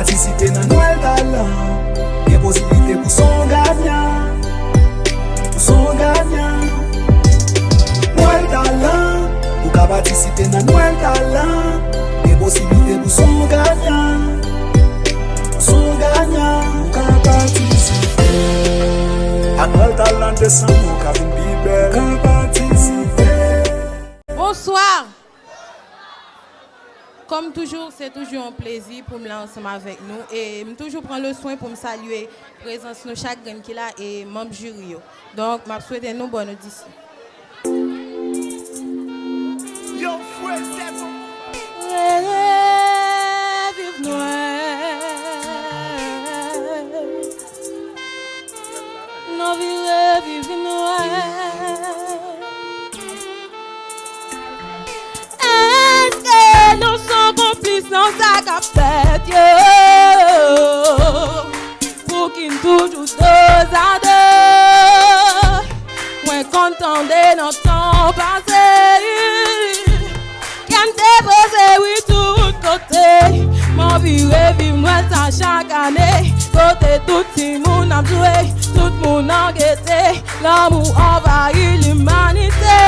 participer dans Noël talent. Il y a possibilité pour son gagnant. Pour son gagnant. Noël talent. Pour qu'à participer dans Noël talent. Il y a possibilité pour son gagnant. Pour son gagnant. Pour qu'à participer. À Noël talent décembre, Kevin Bieber. Qu'à participer. Bonsoir. Comme toujours, c'est toujours un plaisir pour me lancer ensemble avec nous et je toujours prendre le soin pour me saluer la présence de chaque gagne qui est là et membre jury. Donc, je souhaite une bonne audition. Yo, frère, Vive Noël. Non, vive Noël. Nous sommes complices dans sa capette, pour qu'il toujours deux à deux. Moins content de notre temps passé, qui me déposé, oui, tout côté. Mon vie vive Noël chaque année. Côté tout le monde a joué, tout le monde a guetté. L'amour envahit l'humanité.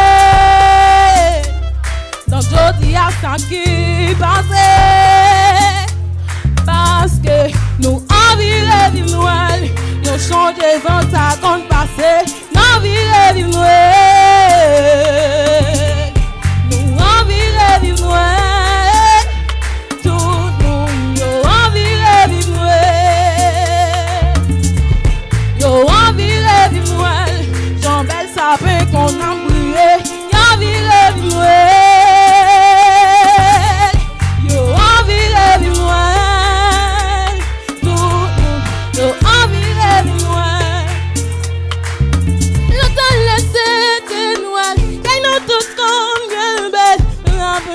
Donc je dis à ça qui passait. Parce que nous envie vivre Noël. Nous changé 20 secondes passées. Nous envie vivre Noël. Nous envie vivre Noël. Tout le monde nous envie vivre Noël. Nous envie vivre Noël. Jean Bel sapin qu'on a brûlé. Nous envie vivre Noël.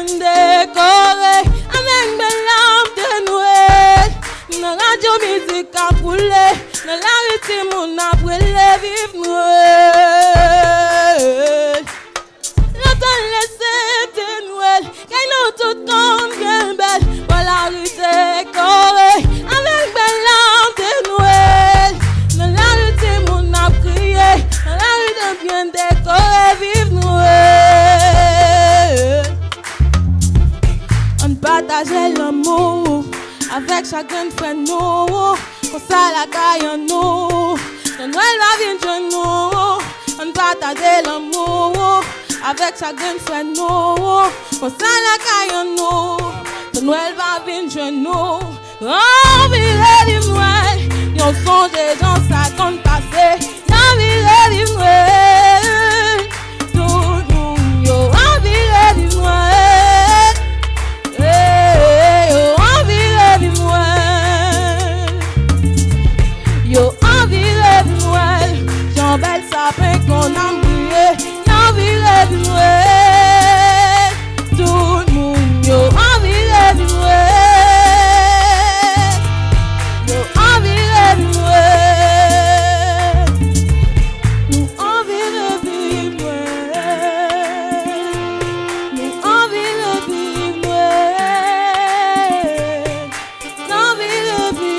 Décoré avec belle lampe de Noël. Dans la radio musique a brûlé, dans la rue mon a brûlé, vive Noël. L'automne laissé de Noël, qu'elle nous tout comme bien belle. Voilà la rue décorée avec belle lampe de Noël. Dans la rue mon a crié, dans la rue de bien décoré, vive Noël. Partager l'amour avec chacun frère nous, comme ça la caille en nous. Noël va venir nous, on partager l'amour avec chacun frère nous, comme ça la caille en nous. Noël va venir nous, oh vive Noël, nous sommes des gens ça compte passer, oh vive Noël, tout nous yo oh vive Noël. Belle sapin qu'on a brûlé, y'a envie de Noël. Tout le monde y'a envie de Noël. Y'a envie de Noël. Nous envie de vivre Noël. Nous envie de vivre Noël. Envie de vivre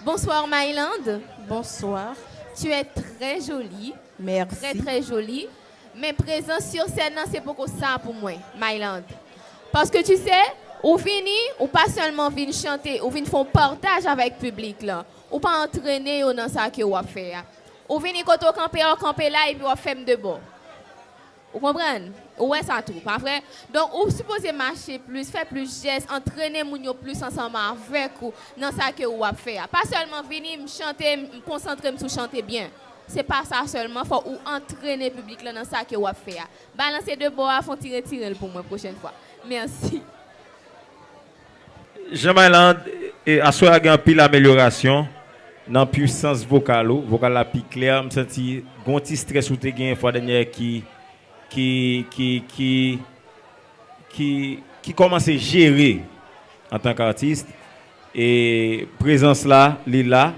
Bonsoir Myland. Bonsoir. Tu es très jolie. Merci. Très très jolie. Mais présent sur scène, c'est beaucoup ça pour moi, Myland. Parce que tu sais, ou vini, ou pas seulement vini chanter, ou vini faire partage avec le public là. Ou pas entraîner dans ça que vous faire. Ou vini quand on camper là et puis on fait de bon. Vous comprenez? Ouais, ça tout, pas vrai? Donc, vous supposez marcher plus, faire plus gestes, entraîner moun plus ensemble avec vous dans ça que vous faire. Pas seulement venir me chanter, me concentrer sur chanter bien. C'est pas ça seulement, faut ou entraîner le public là dans ça que vous faire. Balancer de bois, faut tirer pour moi prochaine fois. Merci. Jean-Myland, à soi il y a pile amélioration dans puissance vocale, vocal la plus clair, me senti gon petit stress ou te gain fois dernière qui commence à gérer en tant qu'artiste. Et présence là, là,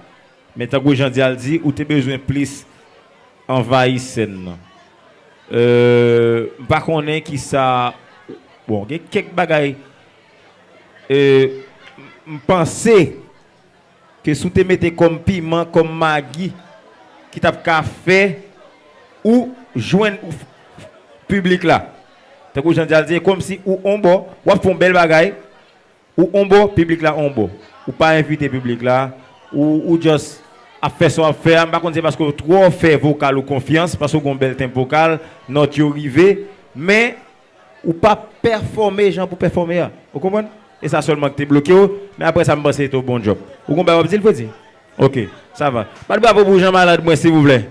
mais tant que Jean Dial dit, ou tu besoin plus envahir scène. Par contre, qui ça, bon, il y a quelques bagailles. Je pense que si tu mettez comme piment, comme Maggi, qui t'a fait ou joindre public là. Tant que Jean Dial dit, comme si ou on bon, ou font belle bagaille. Ou on bon, public là, on bon. Ou pas inviter public là, ou juste à faire son affaire. Par contre, c'est parce que trop fait vocal ou confiance, parce qu'on a un bel tempo vocal, notre arrivé, mais ou pas performer, gens pour performer. Vous comprenez? Et ça seulement que tu es bloqué, mais après ça me passe c'est un bon job. Vous comprenez ce que je veux dire? Ok, ça va. Pas de bravo pour Jean Malade, moi, s'il vous plaît.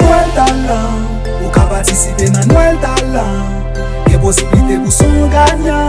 Noël talent, ou ka participer dans Noël talent, et possibilité pour son gagnant.